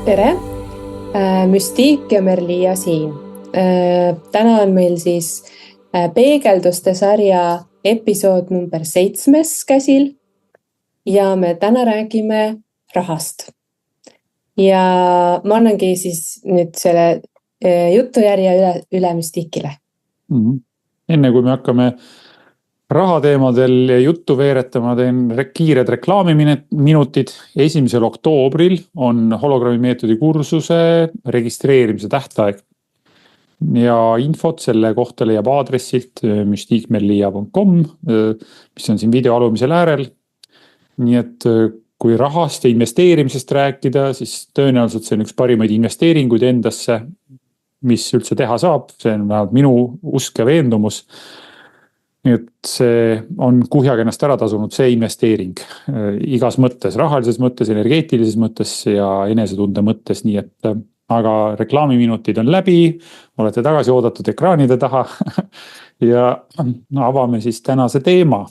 Tere! Müstiik ja Merliia siin. Täna on meil siis peegelduste sarja episood number 7 käsil ja me täna räägime rahast. Ja ma annangi siis nüüd selle jutujärje üle Müstiikile. Enne kui me hakkame rahateemadel juttu veeretama, teen kiired reklaamiminutid. 1. oktoobril on hologrammi meetodi kursuse registreerimise tähtaeg. Ja infot selle kohta leiab aadressilt mystikmerlia.com, mis on siin video alumisel äärel. Nii et kui rahast ja investeerimisest rääkida, siis tõenäoliselt see on üks parimaid investeeringuid endasse, mis üldse teha saab. See on minu usk ja veendumus. Nii et see on kuhjaga ennast ära tasunud see investeering igas mõttes, rahalises mõttes, energeetilises mõttes ja enesetunde mõttes. Nii et aga reklaamiminutid on läbi, olete tagasi oodatud ekraanide taha ja avame siis tänase teema.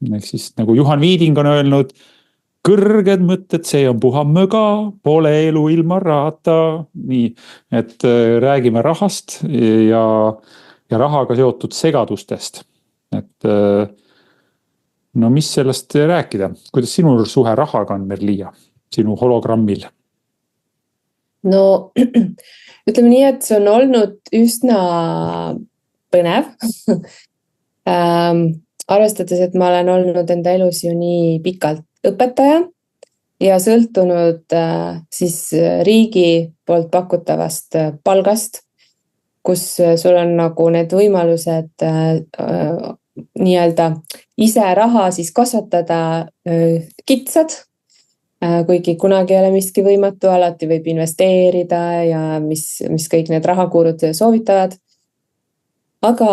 Ehk siis nagu Juhan Viiding on öelnud, kõrged mõtted, see on puha möga, pole elu ilma rahata. Nii, et räägime rahast ja rahaga seotud segadustest. Et no mis sellest rääkida? Kuidas sinu suhe rahaga on, Merliia, sinu hologrammil? No ütleme nii, et see on olnud üsna põnev. Arvestades, et ma olen olnud enda elus ju nii pikalt õpetaja ja sõltunud siis riigi poolt pakutavast palgast, kus sul on nagu need võimalused nii-öelda ise raha siis kasvatada kitsad, kuigi kunagi ei ole miski võimatu, alati võib investeerida ja mis kõik need rahakuurud soovitavad. Aga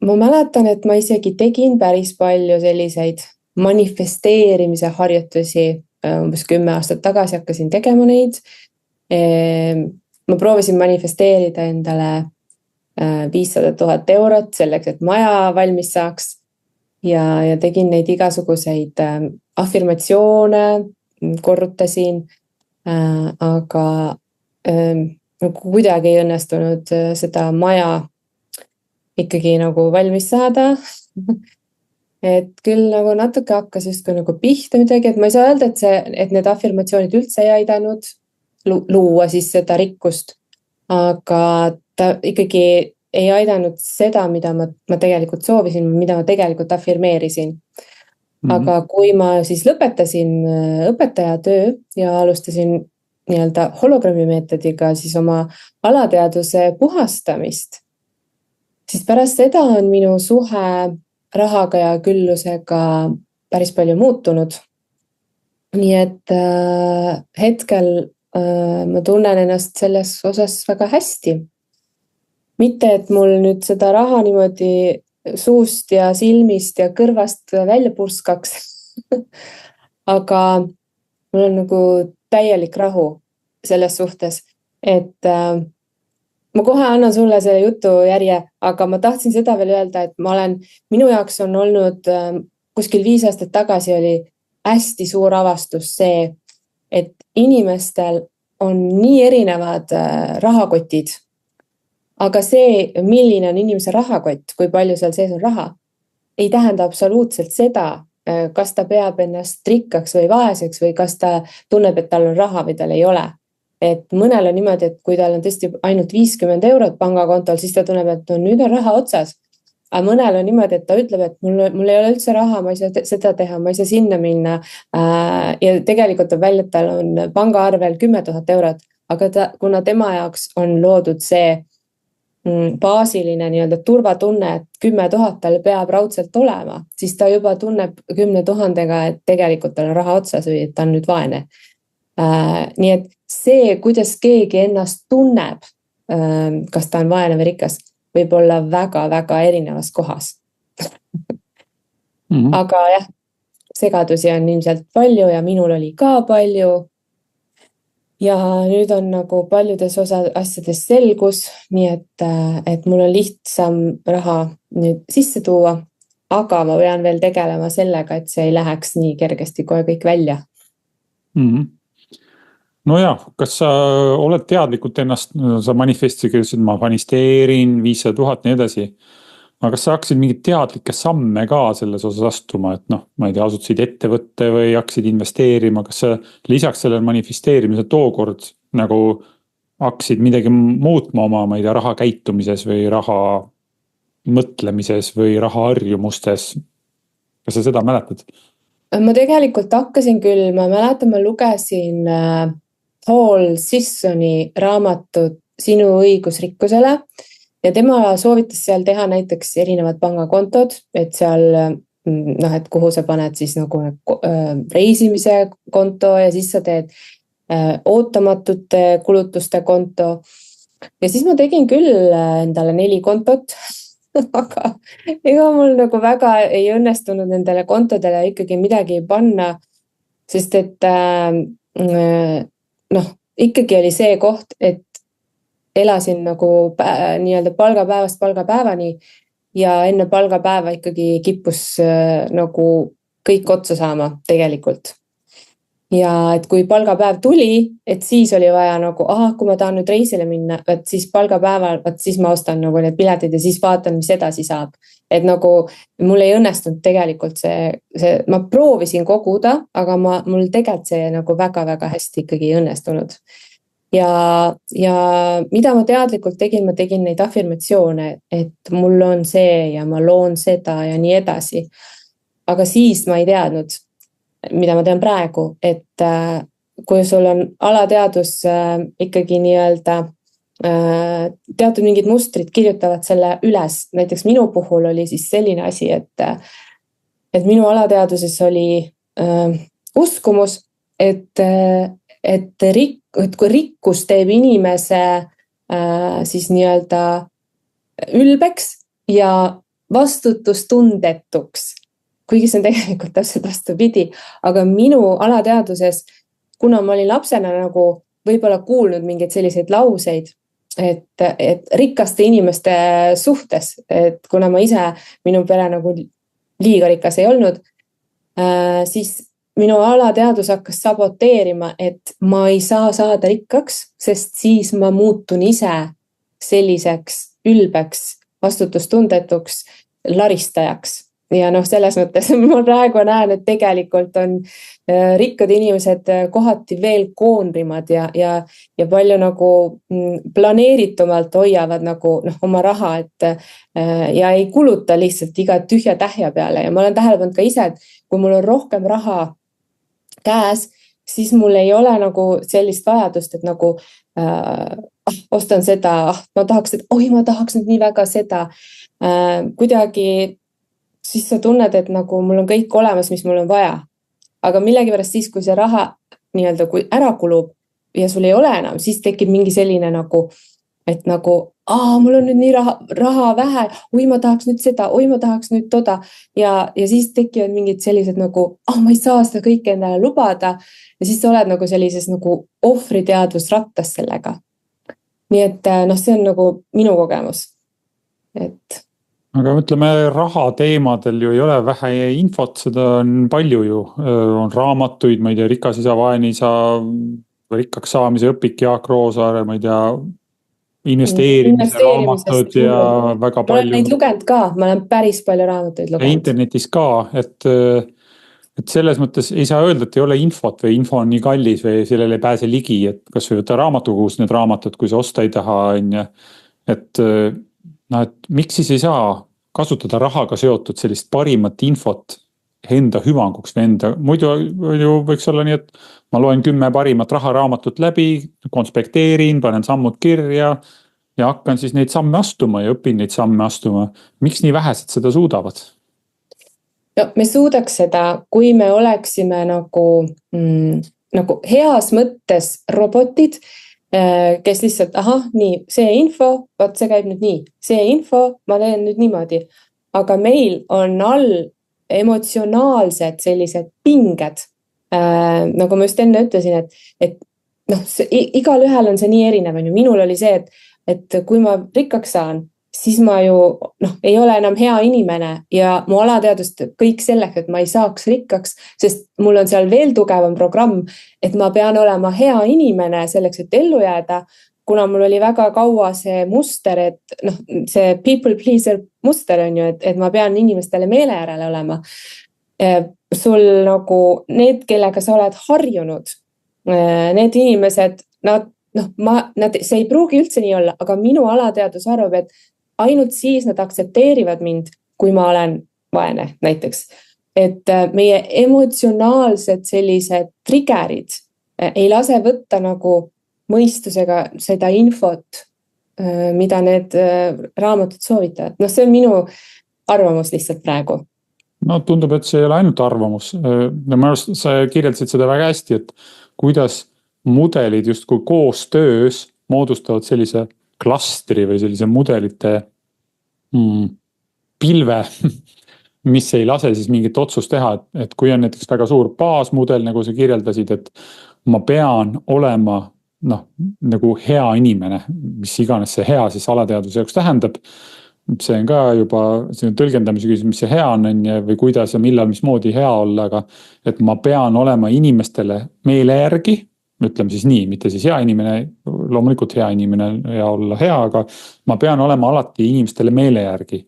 ma mäletan, et ma isegi tegin päris palju selliseid manifesteerimise harjutusi, umbes 10 aastat tagasi hakkasin tegema neid. Ma proovisin manifesteerida endale 500 000 eurot selleks, et maja valmis saaks ja tegin neid igasuguseid afirmatsioone, korrutasin, aga kuidagi ei õnnestunud seda maja ikkagi nagu valmis saada. Et küll nagu natuke hakkas just nagu pihta midagi, et ma ei saa öelda, et need afirmatsioonid üldse ei aidanud luua siis seda rikkust, aga ta ikkagi ei aidanud seda, mida ma tegelikult soovisin, mida ma tegelikult afirmeerisin. Aga kui ma siis lõpetasin õpetaja töö ja alustasin nii-öelda hologrammi meetodiga siis oma alateadvuse puhastamist, siis pärast seda on minu suhe rahaga ja küllusega päris palju muutunud. Nii et hetkel ma tunnen ennast selles osas väga hästi. Mitte, et mul nüüd seda raha niimoodi suust ja silmist ja kõrvast välja purskaks, aga mul on nagu täielik rahu selles suhtes, et ma kohe annan sulle selle jutujärje, aga ma tahtsin seda veel öelda, et minu jaoks on olnud kuskil 5 aastat tagasi oli hästi suur avastus see, et inimestel on nii erinevad rahakotid, aga see, milline on inimese rahakott, kui palju seal sees on raha, ei tähenda absoluutselt seda, kas ta peab ennast rikkaks või vaeseks või kas ta tunneb, et tal on raha või tal ei ole. Et mõnel on niimoodi, et kui tal on tõesti ainult 50 eurot pangakontol, siis ta tunneb, et nüüd on raha otsas. Aga mõnel on niimoodi, et ta ütleb, et mul ei ole üldse raha, ma ei saa seda teha, ma ei saa sinna minna. Ja tegelikult on välja, et tal on pangaarvel 10 000 eurot, aga kuna tema jaoks on loodud see baasiline nii-öelda turvatunne, et 10 000 tal peab raudselt olema, siis ta juba tunneb 10 000-ga, et tegelikult tal on raha otsas või et ta on nüüd vaene. Nii et see, kuidas keegi ennast tunneb, kas ta on vaene või rikas, võib olla väga-väga erinevas kohas. Aga jah, segadusi on ilmselt palju ja minul oli ka palju. Ja nüüd on nagu paljudes asjades selgus, nii et mul on lihtsam raha nüüd sisse tuua, aga ma pean veel tegelema sellega, et see ei läheks nii kergesti kohe kõik välja. Nojah, kas sa oled teadlikult ennast, sa manifestiga ütlesid, ma manifesteerin 500 000 nii edasi. Aga kas sa hakkasid mingid teadlikke samme ka selles osas astuma, et noh, ma ei tea, asutasid ettevõtte või hakkasid investeerima, kas sa lisaks sellele manifesteerimise tookord nagu hakkasid midagi muutma oma, ma ei tea, raha käitumises või raha mõtlemises või raha harjumustes? Kas sa seda mäletad? Ma tegelikult hakkasin küll, ma mäletan, ma lugesin Paul Sissoni raamatut Sinu õigus rikkusele ja tema soovitas seal teha näiteks erinevad pangakontod, et seal noh, et kuhu sa paned siis nagu reisimise konto ja siis sa teed ootamatute kulutuste konto. Ja siis ma tegin küll endale 4 kontot, aga ega mul nagu väga ei õnnestunud nendele kontodele ikkagi midagi panna, sest et noh, ikkagi oli see koht, et elasin nagu nii-öelda palgapäevast palgapäevani ja enne palgapäeva ikkagi kippus nagu kõik otsa saama tegelikult. Ja et kui palgapäev tuli, et siis oli vaja nagu, kui ma tahan nüüd reisile minna, et siis palgapäeval, et siis ma ostan nagu need piletid ja siis vaatan, mis edasi saab. Et nagu mul ei õnnestunud tegelikult see ma proovisin koguda, aga mul tegelikult see nagu väga-väga hästi ikkagi ei õnnestunud. Ja mida ma teadlikult tegin, ma tegin neid afirmatsioone, et mul on see ja ma loon seda ja nii edasi. Aga siis ma ei teadnud, mida ma tean praegu, et kui sul on alateadus ikkagi nii-öelda teatud mingid mustrid kirjutavad selle üles, näiteks minu puhul oli siis selline asi, et minu alateaduses oli uskumus, et kui rikkus teeb inimese siis nii-öelda ülbeks ja vastutustundetuks, kuigi see on tegelikult täpselt vastupidi, aga minu alateaduses, kuna ma olin lapsena nagu võib-olla kuulnud mingeid selliseid lauseid, et rikaste inimeste suhtes, et kuna ma ise, minu pere nagu liiga rikas ei olnud, siis minu alateadus hakkas saboteerima, et ma ei saa saada rikkaks, sest siis ma muutun ise selliseks ülbeks, vastutustundetuks laristajaks. Ja noh, selles mõttes ma praegu näen, et tegelikult on rikkad inimesed kohati veel koonrimad ja palju nagu planeeritumalt hoiavad nagu oma raha, ja ei kuluta lihtsalt iga tühja tähja peale. Ja ma olen tähele pannud ka ise, et kui mul on rohkem raha käes, siis mul ei ole nagu sellist vajadust, et nagu ostan seda, ma tahaks nüüd nii väga seda. Kuidagi siis sa tunned, et nagu mul on kõik olemas, mis mul on vaja. Aga millegipärast siis, kui see raha nii-öelda kui ära kulub ja sul ei ole enam, siis tekib mingi selline nagu, et nagu, mul on nüüd nii raha vähe, ma tahaks nüüd seda, ma tahaks nüüd toda. Ja siis tekivad mingid sellised nagu, ma ei saa seda kõike endale lubada. Ja siis sa oled nagu sellises nagu ohvriteadvusrattas sellega. Nii et see on nagu minu kogemus. Aga ütleme, raha teemadel ju ei ole vähe infot, seda on palju ju. On raamatuid, ma ei tea, Rikas isa, vaene isa, rikkaks saamise õpik Jaak Roosaare, ma ei tea, investeerimise raamatud ja väga palju. Ma olen neid lugenud ka, ma olen päris palju raamatuid lugenud. Ja internetis ka, et selles mõttes ei saa öelda, et ei ole infot või info on nii kallis või sellele ei pääse ligi, et kas või võtta raamatukogus need raamatud, kui sa osta ei taha, et miks siis ei saa kasutada rahaga seotud sellist parimat infot enda hüvanguks või muidu ju võiks olla nii, et ma loen 10 parimat raharaamatut läbi, konspekteerin, panen sammud kirja ja hakkan siis neid samme astuma ja õpin neid samme astuma. Miks nii vähesed seda suudavad? No, me suudaks seda, kui me oleksime nagu heas mõttes robotid, kes lihtsalt, nii, see info, see käib nüüd nii, see info, ma teen nüüd niimoodi. Aga meil on all emotsionaalsed sellised pinged, nagu ma just enne ütlesin, et igal ühel on see nii erinev. Minul oli see, et kui ma rikkaks saan, siis ma ju ei ole enam hea inimene ja mu alateadus teeb kõik selleks, et ma ei saaks rikkaks, sest mul on seal veel tugevam programm, et ma pean olema hea inimene selleks, et ellu jääda, kuna mul oli väga kaua see muster, et see people pleaser muster on ju, et ma pean inimestele meele järele olema. Sul nagu need, kellega sa oled harjunud, need inimesed, see ei pruugi üldse nii olla, aga minu alateadus arvab, et ainult siis nad aktsepteerivad mind, kui ma olen vaene näiteks. Et meie emotsionaalsed sellised triggerid ei lase võtta nagu mõistusega seda infot, mida need raamatud soovitavad. See on minu arvamus lihtsalt praegu. No tundub, et see ei ole ainult arvamus. Ma arvast, sa kirjeldasid seda väga hästi, et kuidas mudelid justkui koostöös moodustavad sellise klastri või sellise mudelite pilve, mis ei lase siis mingit otsust teha, et kui on näiteks väga suur baasmudel, nagu sa kirjeldasid, et ma pean olema nagu hea inimene, mis iganes see hea siis alateaduse jaoks tähendab. See on ka juba tõlgendamise küsimus, mis see hea on või kuidas ja millal, mismoodi hea olla, aga et ma pean olema inimestele meele järgi, ütleme siis nii, mitte siis hea inimene, loomulikult hea inimene ja olla hea, aga ma pean olema alati inimestele meele järgi.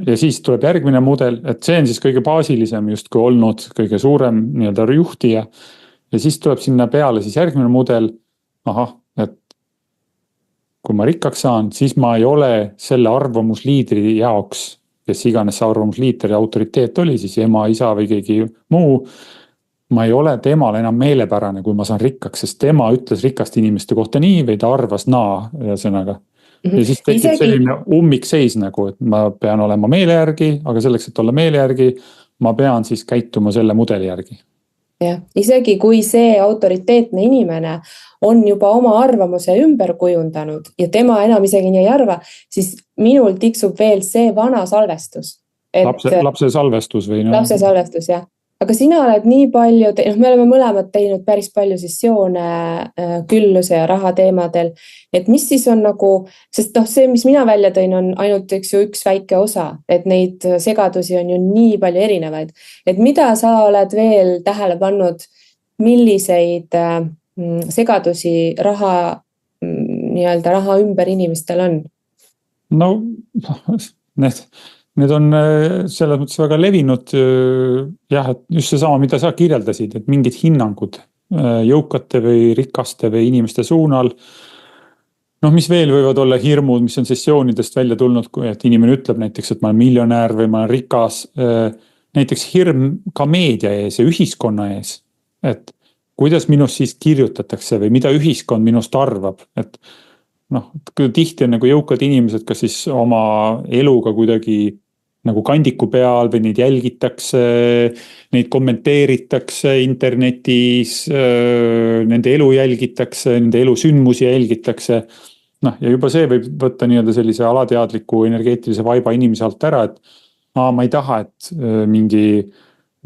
Ja siis tuleb järgmine mudel, et see on siis kõige baasilisem justkui olnud kõige suurem nii-öelda juhtija. Ja siis tuleb sinna peale siis järgmine mudel, et kui ma rikkaks saan, siis ma ei ole selle arvamusliidri jaoks, kes iganes see arvamusliiter ja autoriteet oli, siis ema, isa või keegi muu, ma ei ole temal enam meelepärane, kui ma saan rikkaks, sest tema ütles rikaste inimeste kohta nii või ta arvas ühesõnaga. Ja siis tekib selline ummikseis nagu, et ma pean olema meele järgi, aga selleks, et olla meele järgi, ma pean siis käituma selle mudeli järgi. Ja, isegi kui see autoriteetne inimene on juba oma arvamuse ümber kujundanud ja tema enam isegi nii ei arva, siis minul tiksub veel see vana salvestus. Lapse salvestus või? Lapse salvestus, jah. Aga sina oled nii palju, me oleme mõlemad teinud päris palju sessioone külluse ja raha teemadel, et mis siis on nagu, sest see, mis mina välja tõin, on ainult üks väike osa, et neid segadusi on ju nii palju erinevaid. Et mida sa oled veel tähele pannud, milliseid segadusi raha ümber inimestel on? No, need on selles mõttes väga levinud, jah, et just see sama, mida sa kirjeldasid, et mingid hinnangud jõukate või rikaste või inimeste suunal. Mis veel võivad olla hirmud, mis on sessioonidest välja tulnud, et inimene ütleb näiteks, et ma olen miljonär või ma olen rikas. Näiteks hirm ka meedia ees ja ühiskonna ees, et kuidas minust siis kirjutatakse või mida ühiskond minust arvab, et tihti on nagu jõukad inimesed, kas siis oma eluga kuidagi nagu kandiku peal või neid jälgitakse, neid kommenteeritakse internetis, nende elu jälgitakse, nende elu sündmusi jälgitakse. Ja juba see võib võtta nii-öelda sellise alateadliku energeetilise vaiba inimese alt ära, et ma ei taha, et mingi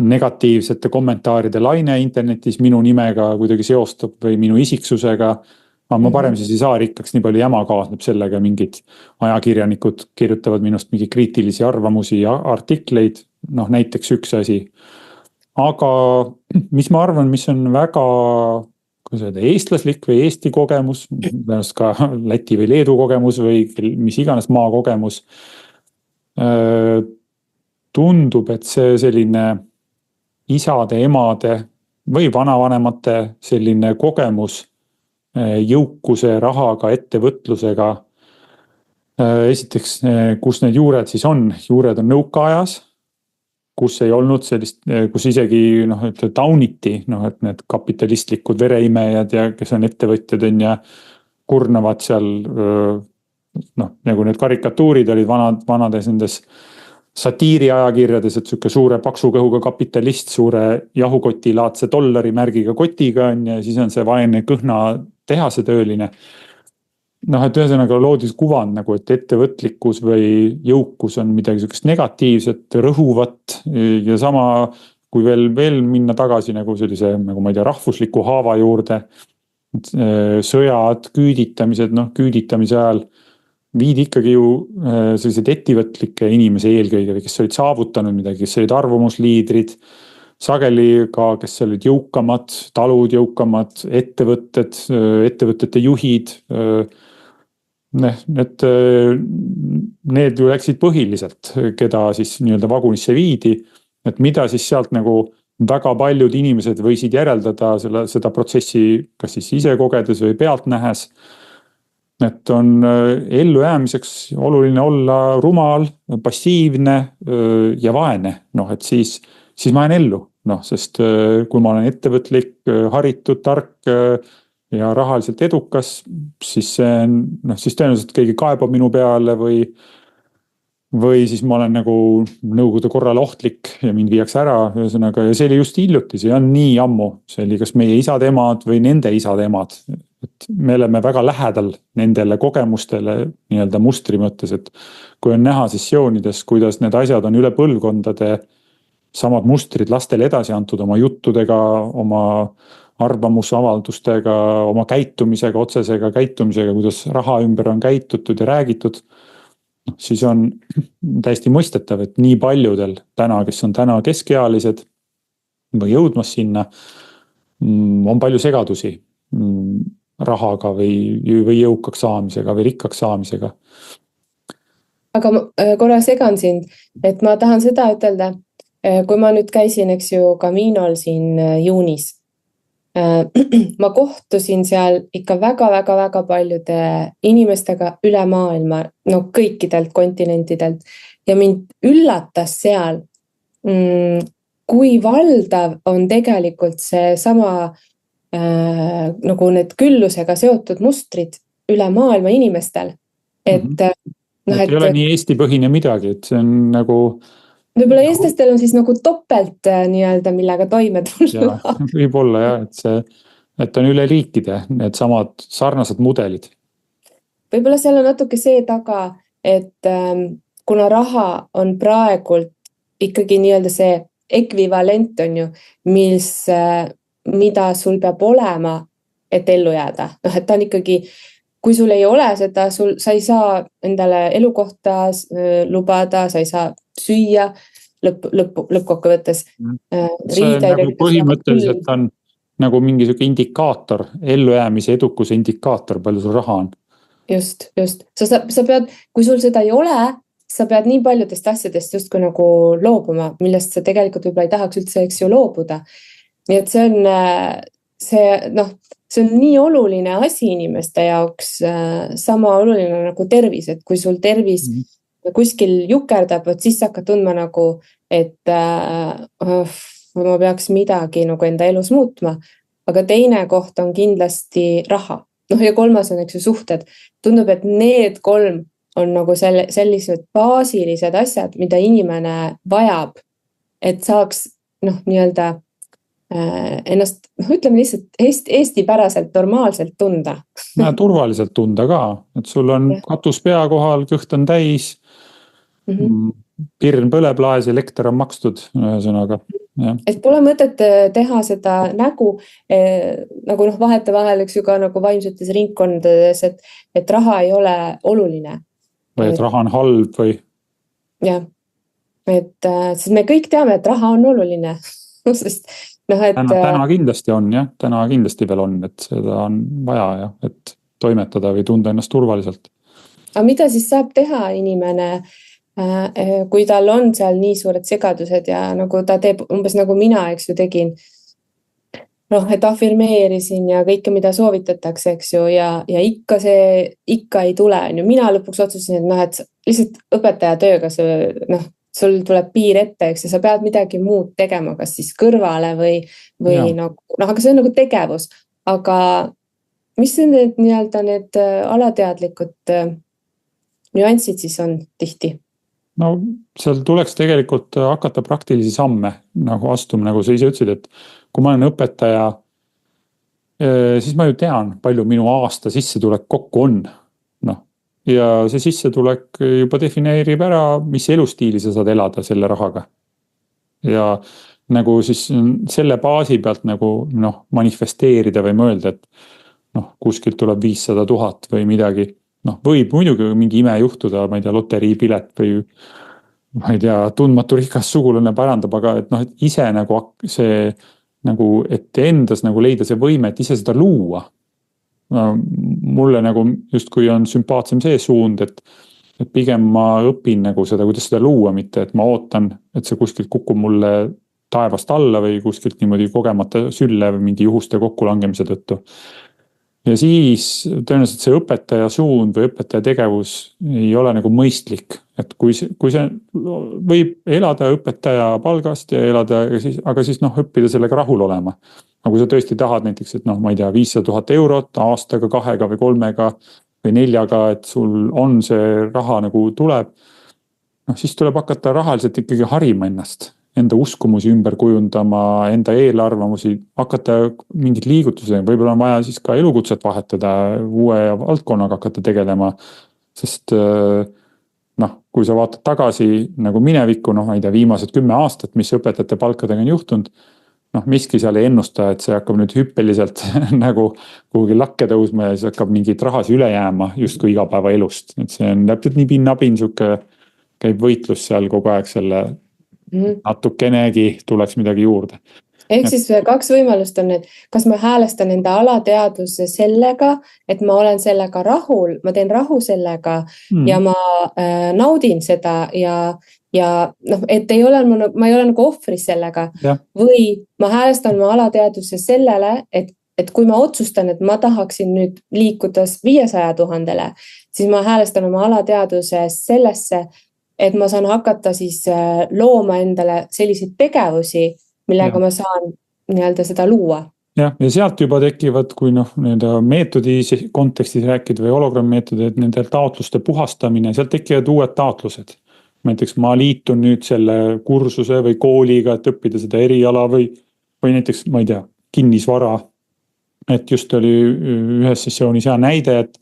negatiivsete kommentaaride laine internetis minu nimega kuidagi seostub või minu isiksusega. Ma parem siis ei saa rikkaks, nii palju jama kaasneb sellega, mingid ajakirjanikud kirjutavad minust mingi kriitilisi arvamusi ja artikleid, näiteks üks asi. Aga mis ma arvan, mis on väga eestlaslik või Eesti kogemus, ka Läti või Leedu kogemus või mis iganes maa kogemus, tundub, et see selline isade, emade või vanavanemate selline kogemus jõukuse, rahaga, ettevõtlusega. Esiteks, kus need juured siis on? Juured on nõukaajas, kus ei olnud sellist, kus isegi tauniti, et need kapitalistlikud vereimejad ja kes on ettevõtjad ja kurnavad seal, nagu need karikatuurid olid vanades nendes satiiriajakirjades, et süke suure paksu kõhuga kapitalist, suure jahukotilaadse dollari märgiga kotiga ja siis on see vaene kõhna tehase tööline. Et ühesõnaga loodis kuvand, nagu et ettevõtlikkus või jõukus on midagi sellist negatiivset, rõhuvat ja sama, kui veel minna tagasi nagu sellise, nagu ma ei tea, rahvusliku haava juurde, sõjad, küüditamised, küüditamise ajal viidi ikkagi ju sellised ettevõtlikke inimesi eelkõige, kes olid saavutanud midagi, kes olid arvamusliidrid, sageli ka, kes olid jõukamad, talud jõukamad, ettevõtted, ettevõtete juhid. Need ju läksid põhiliselt, keda siis nii-öelda vagunisse viidi, et mida siis sealt nagu väga paljud inimesed võisid järeldada seda protsessi kas siis ise kogedes või pealt nähes. Et on ellujäämiseks oluline olla rumal, passiivne ja vaene. Et siis ma jään ellu. Sest kui ma olen ettevõtlik, haritud, tark ja rahaliselt edukas, siis tõenäoliselt keegi kaebab minu peale või siis ma olen nagu nõukogude korral ohtlik ja mind viiakse ära. Ja see oli just hiljuti, see on nii ammu. See oli kas meie isad-emad või nende isad-emad. Et me oleme väga lähedal nendele kogemustele nii-öelda mustri mõttes, et kui on näha sessioonides, kuidas need asjad on üle põlvkondade samad mustrid lastele edasi antud oma juttudega, oma arvamusavaldustega, oma käitumisega, otsesega käitumisega, kuidas raha ümber on käitutud ja räägitud, siis on täiesti mõistetav, et nii paljudel täna, kes on täna keskealised või jõudmas sinna, on palju segadusi rahaga või jõukaks saamisega või rikkaks saamisega. Aga korra segan sind, et ma tahan seda ütelda, kui ma nüüd käisin, eks ju, Caminol siin juunis, ma kohtusin seal ikka väga paljude inimestega üle maailma, kõikidelt kontinentidelt ja mind üllatas seal, kui valdav on tegelikult see sama nagu need küllusega seotud mustrid üle maailma inimestel. Et ei ole nii Eesti põhine midagi, et see on nagu võib-olla eestlastel on siis nagu topelt nii-öelda, millega toime tulla. Võib-olla jah, et on üle riikide need samad sarnased mudelid. Võib-olla seal on natuke see taga, et kuna raha on praegult ikkagi nii-öelda see ekvivalent on ju, mida sul peab olema, et ellu jääda. Et ta on ikkagi, kui sul ei ole seda, sa ei saa endale elukohta lubada, sa ei saa süüa lõppkokkuvõttes. See nagu põhimõtteliselt on nagu mingi indikaator, ellujäämise edukuse indikaator, palju sul raha on. Just. Sa pead, kui sul seda ei ole, sa pead nii paljudest asjadest justkui nagu loobuma, millest sa tegelikult võib-olla ei tahaks üldse, eks ju, loobuda. Nii et see on nii oluline asi inimeste jaoks, sama oluline nagu tervis, et kui sul tervis kuskil jukerdab, siis sa hakkad tundma nagu, et ma peaks midagi nagu enda elus muutma. Aga teine koht on kindlasti raha. Ja kolmas on, eks ju, suhted. Tundub, et need kolm on nagu sellised baasilised asjad, mida inimene vajab, et saaks nii-öelda ennast, ütleme lihtsalt Eesti-päraselt normaalselt tunda. Turvaliselt tunda ka, et sul on katus pea kohal, kõht on täis, pirn põleb laes, elekter on makstud, ühesõnaga. Et pole mõtet teha seda nägu, nagu vahetevahel, eks ju ka nagu vaimsetes ringkondades, et raha ei ole oluline. Või et raha on halb või? Jah, et siis me kõik teame, et raha on oluline, sest täna kindlasti on, jah. Täna kindlasti veel on, et seda on vaja, jah, et toimetada või tunda ennast turvaliselt. Aga mida siis saab teha inimene, kui tal on seal nii suured segadused ja nagu ta teeb umbes nagu mina, eks ju, tegin, et afirmeerisin ja kõike, mida soovitatakse, eks ju, ja ikka ei tule. Mina lõpuks otsusin, et lihtsalt õpetaja tööga sul tuleb piir ette, eks, ja sa pead midagi muud tegema, kas siis kõrvale või aga see on nagu tegevus. Aga mis need nii-öelda need alateadlikud nüansid siis on tihti? Seal tuleks tegelikult hakata praktilisi samme nagu astuma, nagu sa ise ütlesid, et kui ma olen õpetaja, siis ma ju tean, palju minu aasta sissetulek kokku on. Ja see sissetulek juba defineerib ära, mis elustiili sa saad elada selle rahaga. Ja nagu siis selle baasi pealt nagu manifesteerida või mõelda, et kuskilt tuleb 500 000 või midagi. noh, võib muidugi mingi ime juhtuda, ma ei tea, loteriipilet või ma ei tea, tundmatu rikas sugulane pärandab, aga et noh, et ise nagu see nagu, et endas nagu leida see võime, et ise seda luua. Mulle nagu justkui on sümpaatsem see suund, et pigem ma õpin nagu seda, kuidas seda luua, mitte et ma ootan, et see kuskilt kukub mulle taevast alla või kuskilt niimoodi kogemata sülle või mingi juhuste kokkulangemise tõttu. Ja siis tõenäoliselt see õpetaja suund või õpetaja tegevus ei ole nagu mõistlik, et kui see võib elada õpetaja palgast ja elada, aga siis noh, õppida sellega rahul olema. Aga kui sa tõesti tahad näiteks, et noh, ma ei tea, 500 000 eurot aastaga, 2 või 3 või 4, et sul on see raha nagu tuleb, noh siis tuleb hakata rahaliselt ikkagi harima ennast. Enda uskumusi ümber kujundama, enda eelarvamusi, hakata mingid liigutused, võib-olla on vaja siis ka elukutset vahetada, uue valdkonnaga hakata tegelema, sest noh, kui sa vaatad tagasi nagu minevikku, noh, ma ei tea, viimased 10 aastat, mis õpetajate palkadega on juhtunud, noh, miski seal ei ennusta, et see hakkab nüüd hüppeliselt nagu kuhugi lakke tõusma ja siis hakkab mingit rahasi üle jääma justkui igapäeva elust, et see on täpselt nii pinnapin, siuke käib võitlus seal kogu aeg selle natukenegi tuleks midagi juurde. Ehk siis 2 võimalust on, et kas ma häälestan enda alateadvuse sellega, et ma olen sellega rahul, ma teen rahu sellega ja ma naudin seda ja noh, et ma ei ole nagu ohvris sellega või ma häälestan oma alateadvuse sellele, et kui ma otsustan, et ma tahaksin nüüd liikuda 500 000-le, siis ma häälestan oma alateadvuse sellesse, et ma saan hakata siis looma endale selliseid tegevusi, millega ma saan nii-öelda seda luua. Ja sealt juba tekivad, kui noh, meetodi kontekstis rääkida või hologrammi meetodi, et nende taotluste puhastamine, sealt tekivad uued taotlused. Näiteks ma liitun nüüd selle kursuse või kooliga, et õppida seda eriala või näiteks, ma ei tea, kinnisvara. Et just oli ühes sessioonis hea näide, et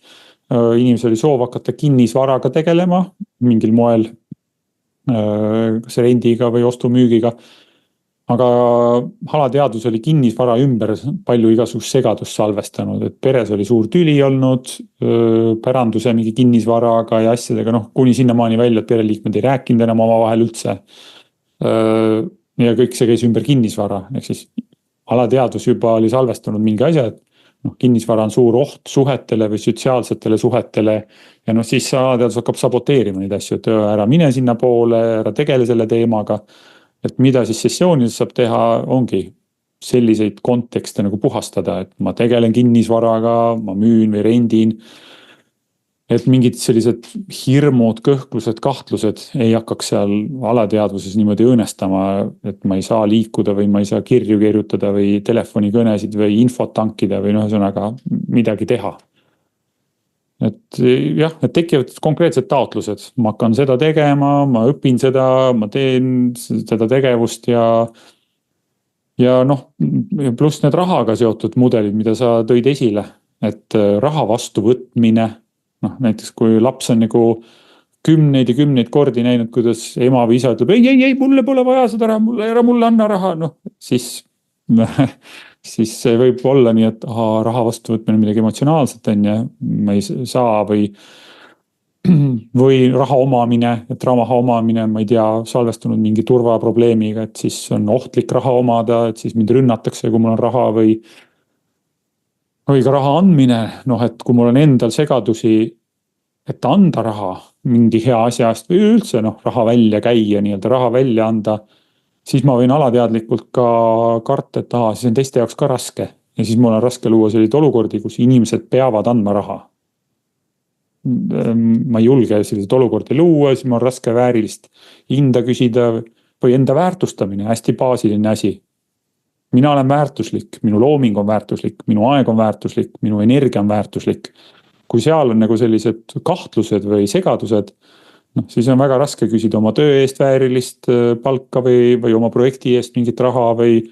inimesel oli soov hakata kinnisvaraga tegelema mingil moel, kas rendiga või ostumüügiga. Aga alateadvus oli kinnisvara ümber palju igasugust segadust salvestanud, et peres oli suur tüli olnud, päranduse mingi kinnisvaraga ja asjadega, noh, kuni sinnamaani välja, et pereliikmed ei rääkinud enam omavahel üldse. Ja kõik see käis ümber kinnisvara, ehk siis alateadvus juba oli salvestanud mingi asja, et noh, kinnisvara on suur oht suhetele või sotsiaalsetele suhetele ja noh, siis alateadvus hakkab saboteerima neid asju, et ära mine sinna poole, ära tegele selle teemaga. Et mida siis sessioonides saab teha, ongi selliseid kontekste nagu puhastada, et ma tegelen kinnisvaraga, ma müün või rendin. Et mingid sellised hirmud, kõhklused, kahtlused ei hakkaks seal alateadvuses niimoodi õõnestama, et ma ei saa liikuda või ma ei saa kirju kirjutada või telefonikõnesid või infot tankida või ühesõnaga midagi teha. Et jah, et tekivad konkreetsed taotlused, ma hakkan seda tegema, ma õpin seda, ma teen seda tegevust ja noh, pluss need rahaga seotud mudelid, mida sa tõid esile, et raha vastu võtmine, noh näiteks kui laps on nagu kümneid ja kümneid kordi näinud, kuidas ema või isa ütleb, ei, mulle pole vaja seda raha, ära mulle anna raha, noh siis see võib olla nii, et raha vastu võtmine midagi emotsionaalset on ja ma ei saa või raha omamine, et raha omamine, ma ei tea, salvestunud mingi turvaprobleemiga, et siis on ohtlik raha omada, et siis mind rünnatakse, kui mul on raha või ka raha andmine, noh, et kui mul on endal segadusi, et anda raha mingi hea asja eest või üldse noh, raha välja käia, nii-öelda raha välja anda, siis ma võin alateadlikult ka karta, et siis on teiste jaoks ka raske. Ja siis mul on raske luua selliseid olukordi, kus inimesed peavad andma raha. Ma ei julge selliseid olukordi luua, siis mul on raske väärilist hinda küsida või enda väärtustamine, hästi baasiline asi. Mina olen väärtuslik, minu looming on väärtuslik, minu aeg on väärtuslik, minu energia on väärtuslik. Kui seal on nagu sellised kahtlused või segadused, noh, siis on väga raske küsida oma töö eest väärilist palka või oma projekti eest mingit raha või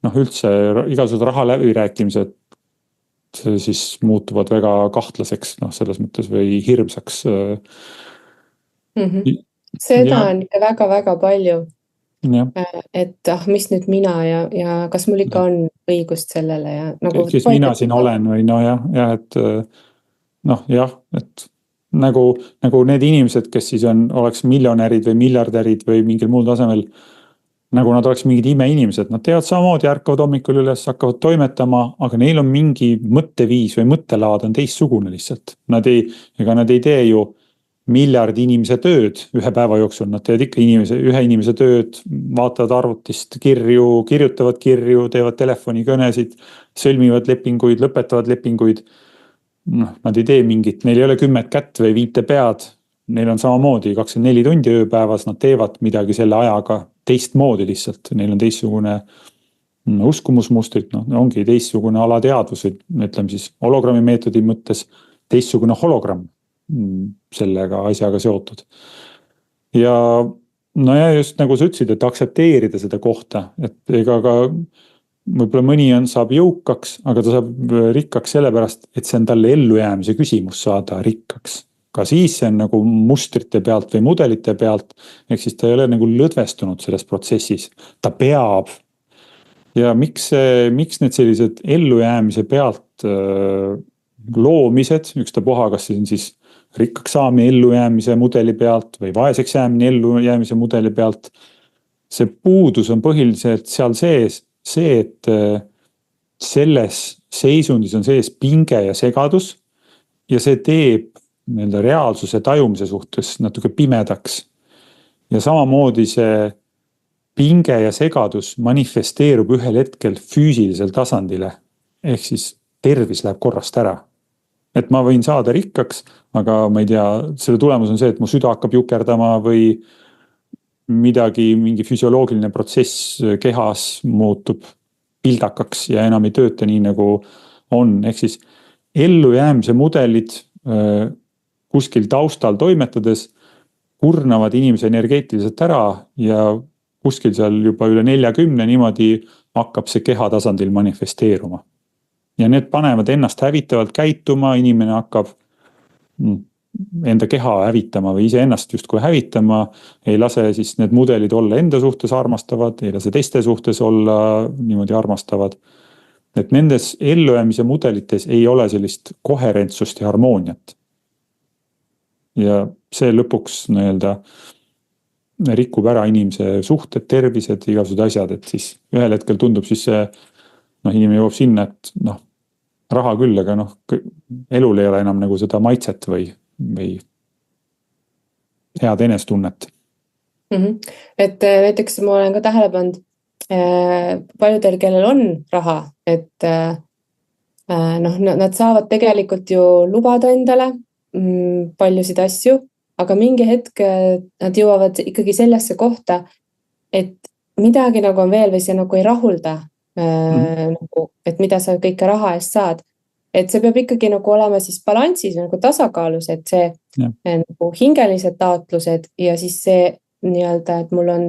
noh, üldse igasugused raha läbirääkimised siis muutuvad väga kahtlaseks, noh, selles mõttes või hirmsaks. Seda on ikka väga-väga palju. Et mis nüüd mina ja kas mul ikka on õigust sellele ja nagu. Kes mina siin olen või et noh, jah, et nagu need inimesed, kes siis oleks miljonärid või miljardärid või mingil muul tasemel, nagu nad oleks mingid imeinimesed, nad teevad samamoodi, ärkavad hommikul üles, hakkavad toimetama, aga neil on mingi mõtteviis või mõttelaad on teistsugune lihtsalt. Ega nad ei tee ju miljardi inimese tööd ühe päeva jooksul, nad teevad ikka ühe inimese tööd, vaatavad arvutist kirju, kirjutavad kirju, teevad telefonikõnesid, sõlmivad lepinguid, lõpetavad lepinguid. Nad ei tee mingit, neil ei ole 10 kätt või 5 pead, neil on samamoodi 24 tundi ööpäevas, nad teevad midagi selle ajaga teistmoodi lihtsalt, neil on teistsugune uskumusmustrid, ongi teistsugune alateadvus, ütleme siis hologrammi meetodi mõttes teistsugune hologramm sellega asjaga seotud. Ja just nagu sa ütlesid, et aktsepteerida seda kohta, et ega ka võib-olla mõni saab jõukaks, aga ta saab rikkaks sellepärast, et see on talle ellujäämise küsimus saada rikkaks. Ka siis see on nagu mustrite pealt või mudelite pealt, ehk siis ta ei ole nagu lõdvestunud selles protsessis. Ta peab. Ja miks need sellised ellujäämise pealt loomised, ükstapuha, kas see on siis rikkaks saamine ellujäämise mudeli pealt või vaeseks jäämine ellujäämise mudeli pealt. See puudus on põhiliselt seal sees see, et selles seisundis on sees pinge ja segadus ja see teeb reaalsuse tajumise suhtes natuke pimedaks. Ja samamoodi see pinge ja segadus manifesteerub ühel hetkel füüsilisel tasandile, ehk siis tervis läheb korrast ära. Et ma võin saada rikkaks, aga ma ei tea, selle tulemus on see, et mu süda hakkab jukerdama või mingi füsioloogiline protsess kehas muutub pildakaks ja enam ei tööta nii nagu on. Ehk siis ellujäämise mudelid kuskil taustal toimetades kurnavad inimese energeetiliselt ära ja kuskil seal juba üle 40 niimoodi hakkab see keha tasandil manifesteeruma. Ja need panevad ennast hävitavalt käituma, inimene hakkab enda keha hävitama või ise ennast justkui hävitama, ei lase siis need mudelid olla enda suhtes armastavad, ei lase teiste suhtes olla niimoodi armastavad. Et nendes ellujäämise mudelites ei ole sellist koherentsust ja harmooniat. Ja see lõpuks rikub ära inimese suhted, tervised, igasugused asjad, et siis ühel hetkel tundub siis see inimene jõuab sinna, et raha küll, aga elul ei ole enam nagu seda maitset või head enestunnet. Et näiteks ma olen ka tähele pannud paljudel, kellel on raha, et nad saavad tegelikult ju lubada endale paljusid asju, aga mingi hetk nad jõuavad ikkagi sellesse kohta, et midagi nagu on veel või see nagu ei rahulda. Et mida sa kõike raha eest saad, et see peab ikkagi nagu olema siis balansis nagu tasakaalus, et see nagu hingelised taotlused ja siis see nii-öelda, et mul on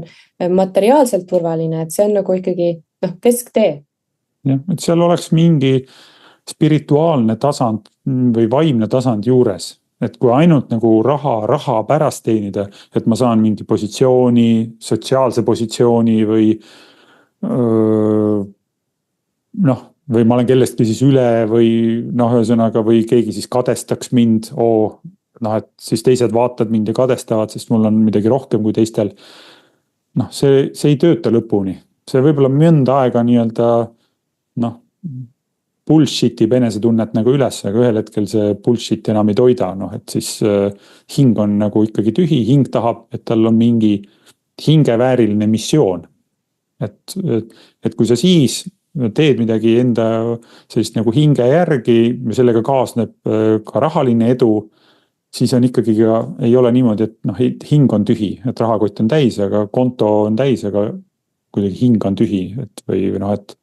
materiaalselt turvaline, et see on nagu ikkagi kesktee. Ja, et seal oleks mingi spirituaalne tasand või vaimne tasand juures, et kui ainult nagu raha pärast teenida, et ma saan mingi positsiooni, sotsiaalse positsiooni või või ma olen kellestki siis üle või ühesõnaga või keegi siis kadestaks mind, et siis teised vaatad mind ja kadestavad, sest mul on midagi rohkem kui teistel. See ei tööta lõpuni. See võib-olla mõnda aega bullshitib enesetunnet nagu üles, aga ühel hetkel see bullshit enam ei toida, et siis hing on nagu ikkagi tühi, hing tahab, et tal on mingi hingevääriline missioon. Et kui sa siis teed midagi enda sellist nagu hinge järgi ja sellega kaasneb ka rahaline edu, siis on ikkagi ei ole niimoodi, et hing on tühi, et rahakott on täis, aga konto on täis, aga kuidagi hing on tühi, või et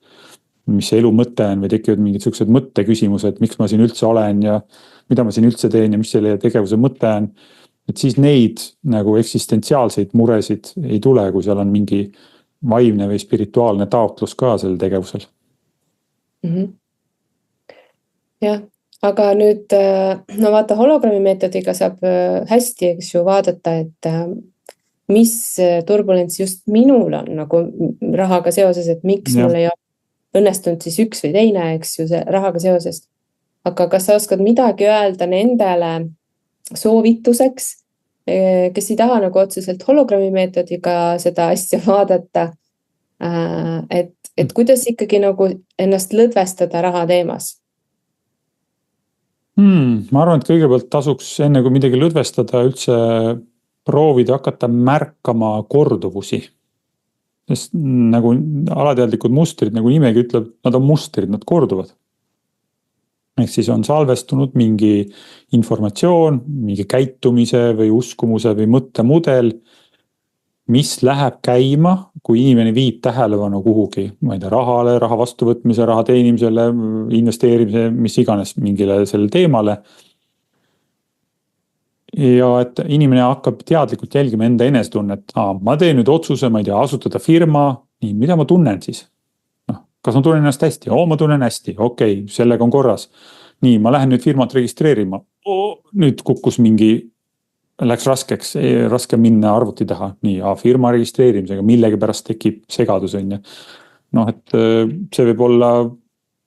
mis see elu mõte on või tekivad mingid sellised mõtteküsimused, miks ma siin üldse olen ja mida ma siin üldse teen ja mis selle tegevuse mõte on. Et siis neid nagu eksistentsiaalseid muresid ei tule, kui seal on mingi vaimne või spirituaalne taotlus ka selle tegevusel. Jah, aga nüüd vaata hologrammi meetodiga saab hästi, eks ju, vaadata, et mis turbulents just minul on nagu rahaga seoses, et miks mul ei ole õnnestunud siis üks või teine, eks ju, see rahaga seoses. Aga kas sa oskad midagi öelda nendele soovituseks, kes ei taha nagu otseselt hologrammi meetodiga seda asja vaadata. Et kuidas ikkagi nagu ennast lõdvestada raha teemas? Ma arvan, et kõigepealt tasuks enne kui midagi lõdvestada üldse proovida hakata märkama korduvusi. Sest nagu alateadlikud mustrid, nagu nimegi ütleb, nad on mustrid, nad korduvad. Ehk siis on salvestunud mingi informatsioon, mingi käitumise või uskumuse või mõttemudel, mis läheb käima, kui inimene viib tähelepanu kuhugi, ma ei tea, rahale, raha vastuvõtmise, raha teenimisele, investeerimise, mis iganes mingile selle teemale. Ja et inimene hakkab teadlikult jälgima enda enesetunnet, ma teen nüüd otsuse, ma ei tea, asutada firma, nii, mida ma tunnen siis? Kas ma tunnen ennast hästi? Ma tunnen hästi, okei, sellega on korras. Nii, ma lähen nüüd firmat registreerima. Nüüd kukkus mingi, läks raskeks, raske minna arvuti taha. Nii, firma registreerimisega, millegi pärast tekib segadus. Et see võib olla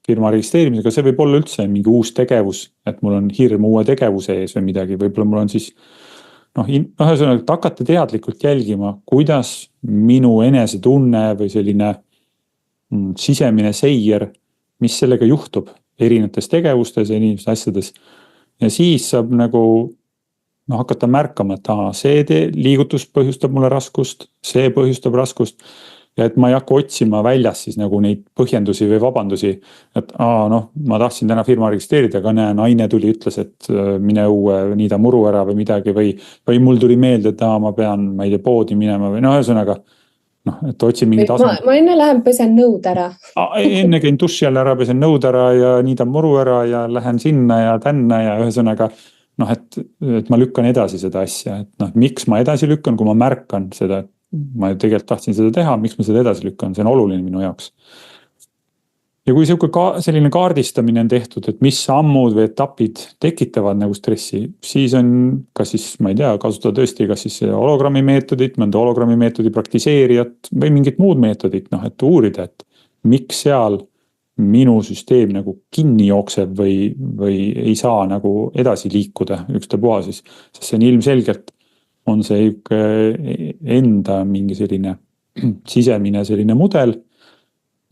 firma registreerimisega, see võib olla üldse mingi uus tegevus, et mul on hirm uue tegevuse ees või midagi. Võib-olla mul on siis, ühesõnaga, et hakata teadlikult jälgima, kuidas minu enesetunne või selline sisemine seier, mis sellega juhtub erinevates tegevustes ja inimeste asjades. Ja siis saab nagu hakata märkama, et see liigutus põhjustab mulle raskust, see põhjustab raskust ja et ma ei hakka otsima väljas siis nagu neid põhjendusi või vabandusi, et ma tahtsin täna firma registreerida, aga naine tuli, ütles, et mine õue, niida muru ära või midagi või mul tuli meelde, et ma pean, ma ei tea, poodi minema või ühesõnaga, et otsin mingi tasand. Ma enne lähen pesen nõud ära. Enne käin duši all ära, pesen nõud ära ja niidan muru ära ja lähen sinna ja tänna ja ühesõnaga, et ma lükkan edasi seda asja, et miks ma edasi lükkan, kui ma märkan seda, et ma tegelikult tahtsin seda teha, miks ma seda edasi lükkan, see on oluline minu jaoks. Ja kui selline kaardistamine on tehtud, et mis sammud või etapid tekitavad nagu stressi, siis on kas siis, ma ei tea, kasutada tõesti kas siis hologrammi meetodit, mõnda hologrammi meetodi praktiseerijat või mingit muud meetodit, et uurida, et miks seal minu süsteem nagu kinni jookseb või ei saa nagu edasi liikuda ükstapuha siis, sest see on ilmselgelt on see enda mingi selline sisemine selline mudel,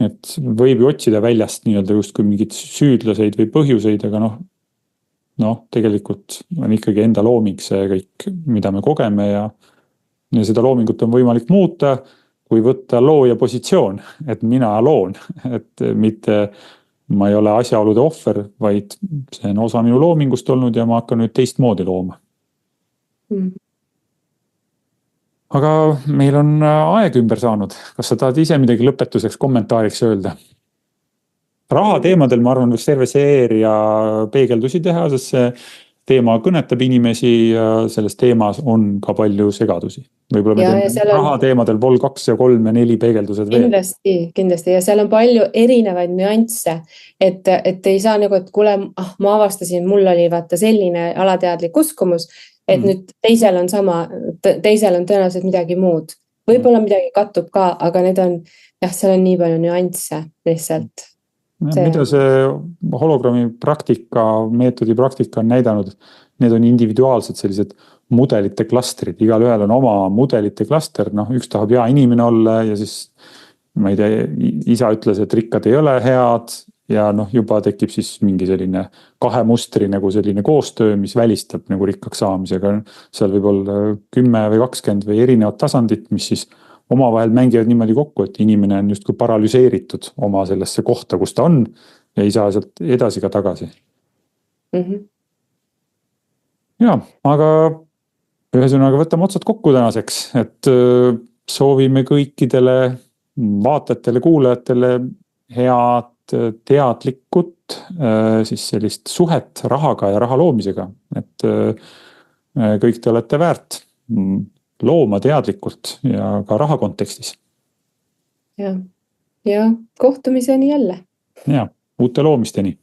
et võib ju otsida väljast nii-öelda justkui mingid süüdlaseid või põhjuseid, aga tegelikult on ikkagi enda looming see kõik, mida me kogeme ja seda loomingut on võimalik muuta, kui võtta looja positsioon, et mina loon, et mitte ma ei ole asjaolude ohver, vaid see on osa minu loomingust olnud ja ma hakkan nüüd teistmoodi looma. Aga meil on aeg ümber saanud. Kas sa tahad ise midagi lõpetuseks kommentaariks öelda? Raha teemadel, ma arvan, võiks terve seeria peegeldusi teha, sest see teema kõnetab inimesi ja selles teemas on ka palju segadusi. Võib-olla me teeme raha teemadel vol 2 ja 3 ja 4 peegeldused veel. Kindlasti ja seal on palju erinevaid nüansse, et ei saa nagu, et kuule, ma avastasin, mul oli vaata selline alateadlik uskumus, et nüüd teisel on sama, teisel on tõenäoliselt midagi muud. Võib-olla midagi kattub ka, aga need on, seal on nii palju nüansse lihtsalt. Mida see hologrammi praktika, meetodi praktika on näidanud, need on individuaalsed sellised mudelite klastrid, igal ühel on oma mudelite klaster, üks tahab hea inimene olla ja siis, ma ei tea, isa ütles, et rikkad ei ole head ja juba tekib siis mingi selline kahe mustri nagu selline koostöö, mis välistab nagu rikkaks saamisega. Seal võib olla 10 või 20 või erinevad tasandit, mis siis omavahel mängivad niimoodi kokku, et inimene on justkui paralüseeritud oma sellesse kohta, kus ta on ja ei saa sealt edasi ka tagasi. Ja, aga ühesõnaga võtame otsad kokku tänaseks, et soovime kõikidele vaatajatele, kuulajatele head teadlikud siis sellist suhet rahaga ja raha loomisega, et kõik te olete väärt looma teadlikult ja ka raha kontekstis. Ja kohtumiseni jälle. Ja, uute loomisteni.